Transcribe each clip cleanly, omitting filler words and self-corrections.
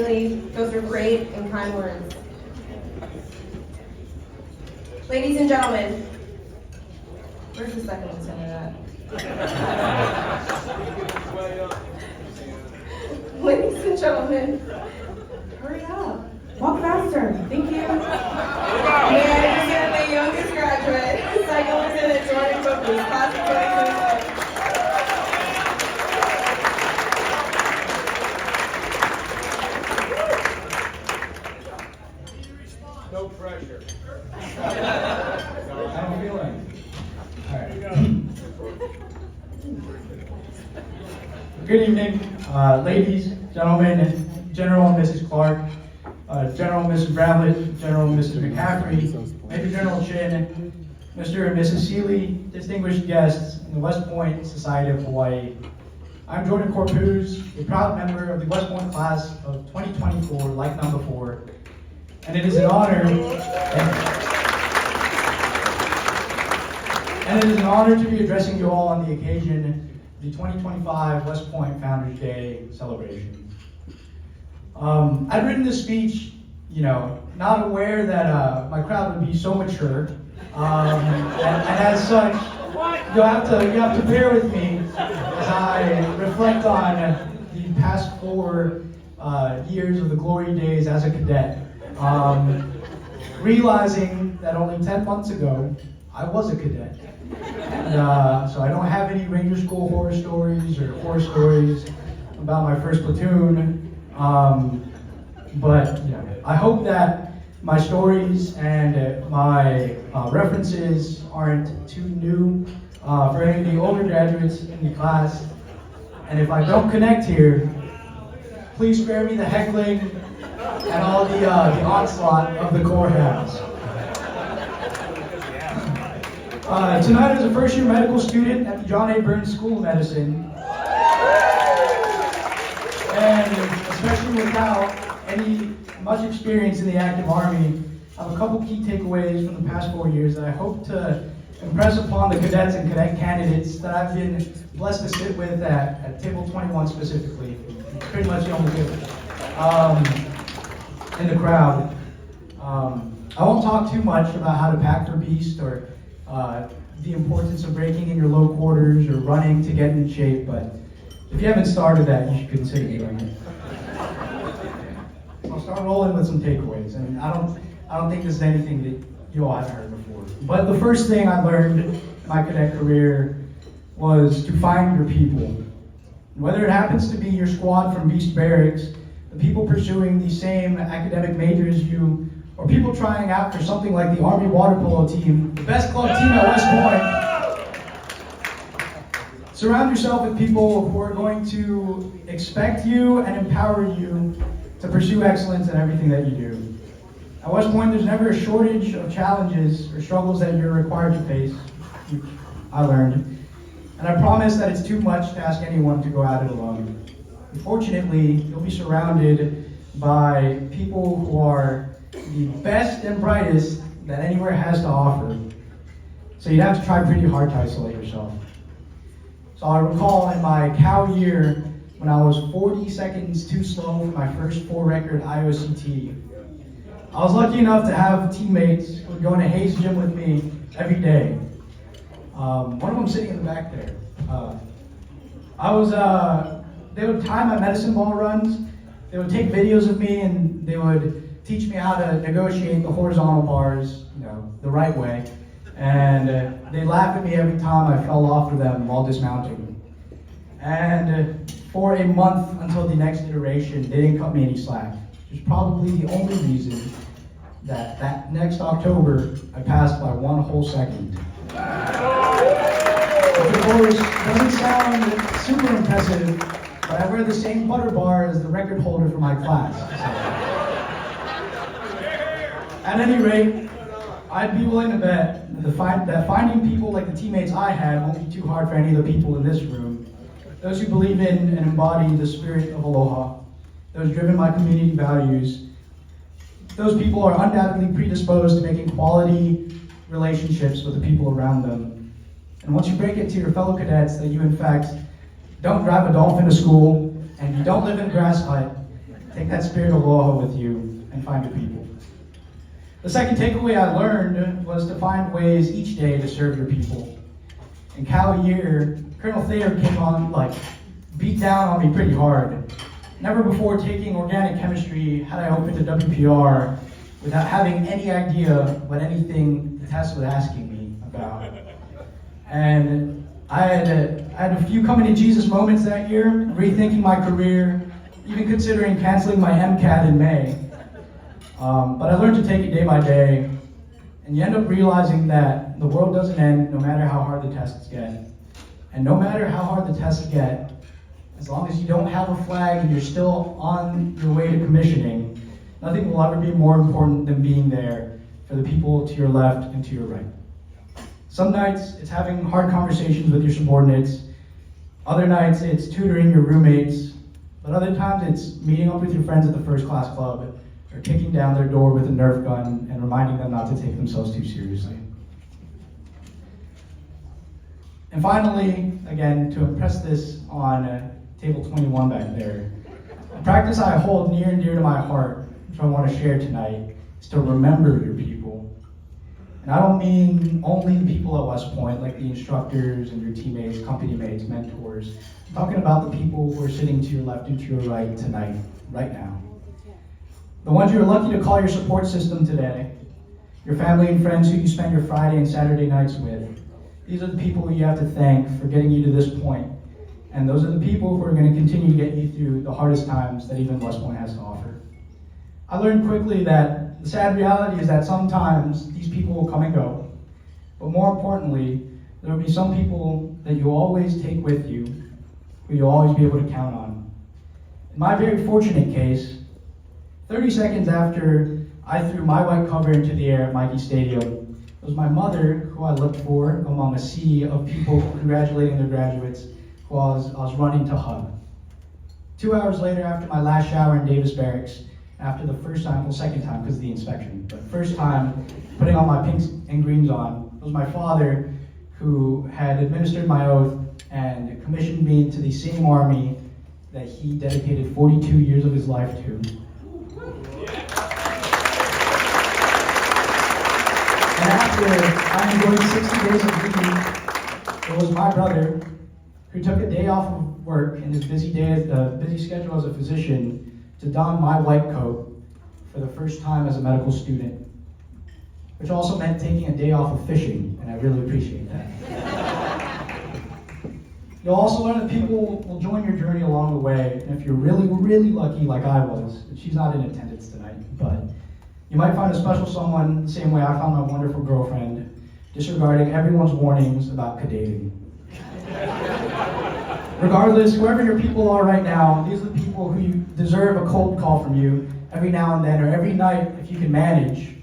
Seeley. Those are great and kind words. Ladies and gentlemen, where's the second lieutenant at? Ladies and gentlemen, hurry up. Walk faster. Thank you. May I present the youngest graduate, Second Lieutenant Jorden Corpuz, class of 2025. No pressure. How am I feeling? All right. Good evening, ladies, gentlemen, General and Mrs. Clark, General and Mrs. Bramlett, General and Mrs. McCaffrey, Major General Chin, Mr. and Mrs. Seeley, distinguished guests in the West Point Society of Hawaii. I'm Jorden Corpuz, a proud member of the West Point class of 2024, like number 4. And it is an honor, to be addressing you all on the occasion of the 2025 West Point Founders Day celebration. I'd written this speech, not aware that my crowd would be so mature, and as such, you have to bear with me as I reflect on the past 4 years of the glory days as a cadet. Realizing that only 10 months ago, I was a cadet. And, so I don't have any Ranger School horror stories or horror stories about my first platoon. But I hope that my stories and my references aren't too new for any of the older graduates in the class. And if I don't connect here, please spare me the heckling and all the onslaught of the courthouse. Tonight, as a first-year medical student at the John A. Burns School of Medicine, and especially without any much experience in the active Army, I have a couple key takeaways from the past 4 years that I hope to impress upon the cadets and cadet candidates that I've been blessed to sit with at table 21 specifically, pretty much the only table in the crowd. I won't talk too much about how to pack for beast or the importance of breaking in your low quarters or running to get in shape, but if you haven't started that, you should consider doing it. So I'll start rolling with some takeaways, and I don't think this is anything that you all haven't heard before. But the first thing I learned in my cadet career was to find your people. Whether it happens to be your squad from Beast Barracks, the people pursuing the same academic major as you, or people trying out for something like the Army water polo team, the best club team at West Point. Surround yourself with people who are going to expect you and empower you to pursue excellence in everything that you do. At West Point, there's never a shortage of challenges or struggles that you're required to face, which I learned. And I promise that it's too much to ask anyone to go at it alone. Fortunately, you'll be surrounded by people who are the best and brightest that anywhere has to offer. So you'd have to try pretty hard to isolate yourself. So I recall in my cow year when I was 40 seconds too slow for my first 4 record IOCT. I was lucky enough to have teammates who would go into Hayes Gym with me every day. One of them sitting in the back there. They would time my medicine ball runs. They would take videos of me and they would teach me how to negotiate the horizontal bars, the right way. And they'd laugh at me every time I fell off of them while dismounting. And for a month until the next iteration, they didn't cut me any slack. Which is probably the only reason that next October I passed by 1 whole second. Which of course doesn't sound super impressive, but I wear the same butter bar as the record holder for my class. At any rate, I'd be willing to bet that finding people like the teammates I had won't be too hard for any of the people in this room. Those who believe in and embody the spirit of aloha, those driven by community values, those people are undoubtedly predisposed to making quality relationships with the people around them. And once you break it to your fellow cadets that you in fact don't drive a Dolphin to school and you don't live in a grass hut, Take that spirit of aloha with you and find your people. The second takeaway I learned was to find ways each day to serve your people. In Cal year, Colonel Thayer came on, beat down on me pretty hard. Never before taking organic chemistry had I opened a WPR without having any idea what anything the test was asking me about. And I had a few coming to Jesus moments that year, rethinking my career, even considering canceling my MCAT in May. But I learned to take it day by day, and you end up realizing that the world doesn't end no matter how hard the tests get. And no matter how hard the tests get, as long as you don't have a flag and you're still on your way to commissioning, nothing will ever be more important than being there for the people to your left and to your right. Some nights it's having hard conversations with your subordinates. Other nights it's tutoring your roommates. But other times it's meeting up with your friends at the first class club or kicking down their door with a Nerf gun and reminding them not to take themselves too seriously. And finally, again, to impress this on table 21 back there, a practice I hold near and dear to my heart, which I want to share tonight, is to remember your people. And I don't mean only the people at West Point, like the instructors and your teammates, company mates, mentors. I'm talking about the people who are sitting to your left and to your right tonight, right now. The ones you're lucky to call your support system today, your family and friends who you spend your Friday and Saturday nights with. These are the people who you have to thank for getting you to this point. And those are the people who are going to continue to get you through the hardest times that even West Point has to offer. I learned quickly that the sad reality is that sometimes these people will come and go. But more importantly, there will be some people that you'll always take with you, who you'll always be able to count on. In my very fortunate case, 30 seconds after I threw my white cover into the air at Mikey Stadium, it was my mother who I looked for among a sea of people congratulating their graduates who I was running to hug. 2 hours later, after my last shower in Davis Barracks, after the first time, well, second time because of the inspection, but first time putting all my pinks and greens on, it was my father who had administered my oath and commissioned me into the same army that he dedicated 42 years of his life to. And after I enjoyed 60 days of leave, it was my brother who took a day off of work in his busy schedule as a physician to don my white coat for the first time as a medical student, which also meant taking a day off of fishing, and I really appreciate that. You'll also learn that people will join your journey along the way, and if you're really, really lucky like I was, she's not in attendance tonight, but you might find a special someone the same way I found my wonderful girlfriend, disregarding everyone's warnings about cadating. Regardless, whoever your people are right now, these are the people who deserve a cold call from you every now and then, or every night if you can manage,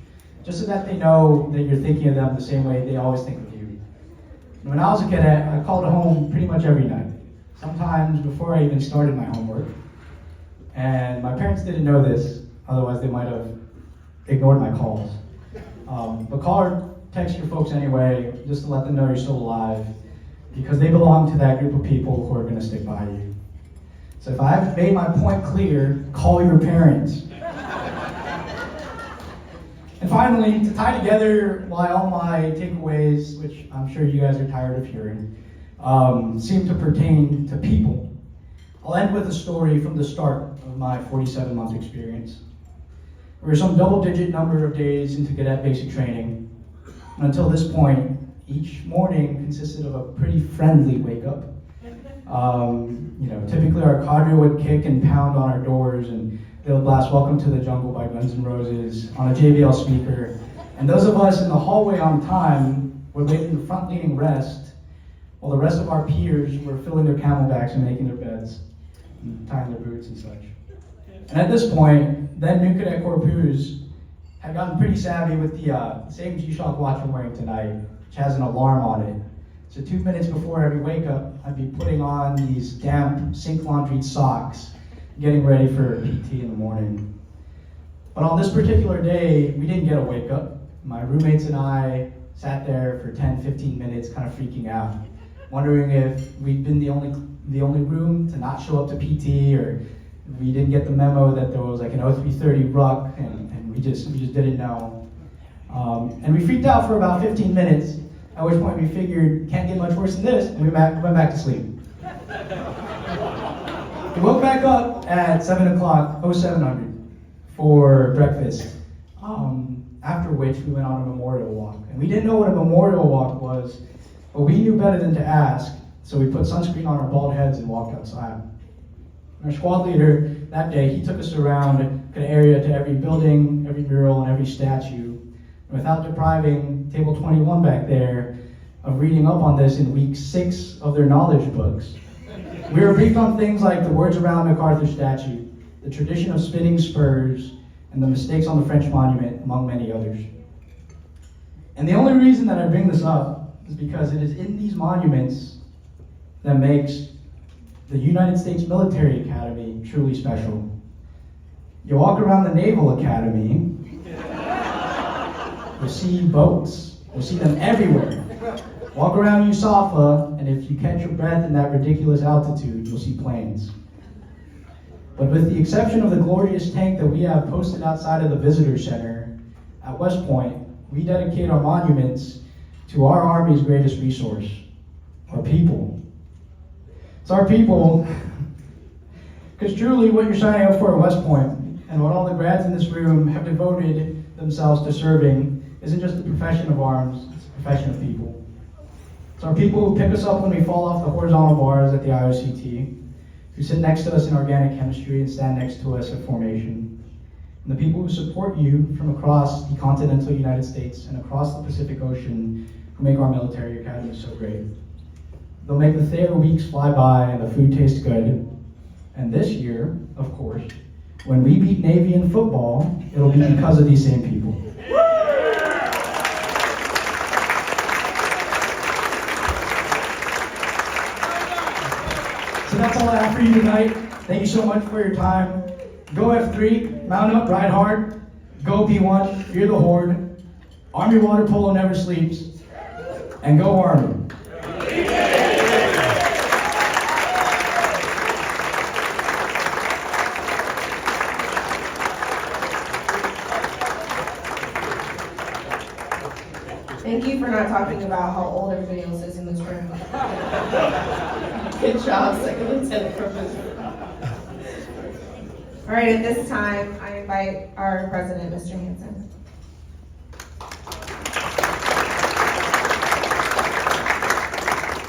just so that they know that you're thinking of them the same way they always think of you. And when I was a cadet, I called home pretty much every night, sometimes before I even started my homework. And my parents didn't know this, otherwise they might have ignored my calls. But call or text your folks anyway, just to let them know you're still alive, because they belong to that group of people who are going to stick by you. So if I haven't made my point clear, call your parents. And finally, to tie together why all my takeaways, which I'm sure you guys are tired of hearing, seem to pertain to people, I'll end with a story from the start of my 47-month experience. We were some double-digit number of days into cadet basic training, and until this point, each morning consisted of a pretty friendly wake-up. Typically our cadre would kick and pound on our doors, and they would blast "Welcome to the Jungle" by Guns N' Roses on a JBL speaker. And those of us in the hallway on time would wait in the front-leaning rest, while the rest of our peers were filling their camelbacks and making their beds, and tying their boots and such. And at this point, then new Jorden Corpuz had gotten pretty savvy with the same G-Shock watch I'm wearing tonight, which has an alarm on it. So 2 minutes before every wake up, I'd be putting on these damp, sink laundried socks, getting ready for PT in the morning. But on this particular day, we didn't get a wake up. My roommates and I sat there for 10, 15 minutes, kind of freaking out, wondering if we'd been the only room to not show up to PT, or We didn't get the memo that there was like an 0330 ruck, and we just didn't know. And we freaked out for about 15 minutes, at which point we figured, can't get much worse than this, and we went back to sleep. We woke back up at 7 o'clock, 0700, for breakfast, after which we went on a memorial walk. And we didn't know what a memorial walk was, but we knew better than to ask, so we put sunscreen on our bald heads and walked outside. Our squad leader that day, he took us around an area to every building, every mural, and every statue, without depriving Table 21 back there of reading up on this in week 6 of their knowledge books. We were briefed on things like the words around MacArthur's statue, the tradition of spinning spurs, and the mistakes on the French monument, among many others. And the only reason that I bring this up is because it is in these monuments that makes the United States Military Academy truly special. You walk around the Naval Academy, you'll see boats, you'll see them everywhere. Walk around USAFA, and if you catch your breath in that ridiculous altitude, you'll see planes. But with the exception of the glorious tank that we have posted outside of the visitor center at West Point, we dedicate our monuments to our Army's greatest resource, our people. It's our people, because truly what you're signing up for at West Point, and what all the grads in this room have devoted themselves to serving, isn't just the profession of arms, it's a profession of people. It's our people who pick us up when we fall off the horizontal bars at the IOCT, who sit next to us in organic chemistry and stand next to us at formation, and the people who support you from across the continental United States and across the Pacific Ocean who make our military academy so great. They'll make the Thayer weeks fly by and the food taste good. And this year, of course, when we beat Navy in football, it'll be because of these same people. So that's all I have for you tonight. Thank you so much for your time. Go F3, mount up, ride hard. Go P1, fear the horde. Army water polo never sleeps. And go Army. Thank you for not talking about how old everybody else is in this room. Good job, Second Lieutenant Corpuz. All right, at this time, I invite our president, Mr. Hanson.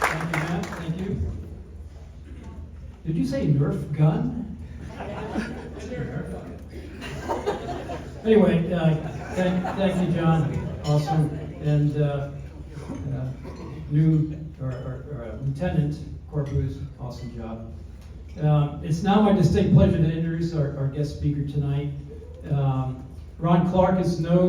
Thank you, Matt. Thank you. Did you say Nerf gun? Anyway, thank you, John. Awesome. And Lieutenant Corpuz, awesome job. It's now my distinct pleasure to introduce our guest speaker tonight. Ron Clark is known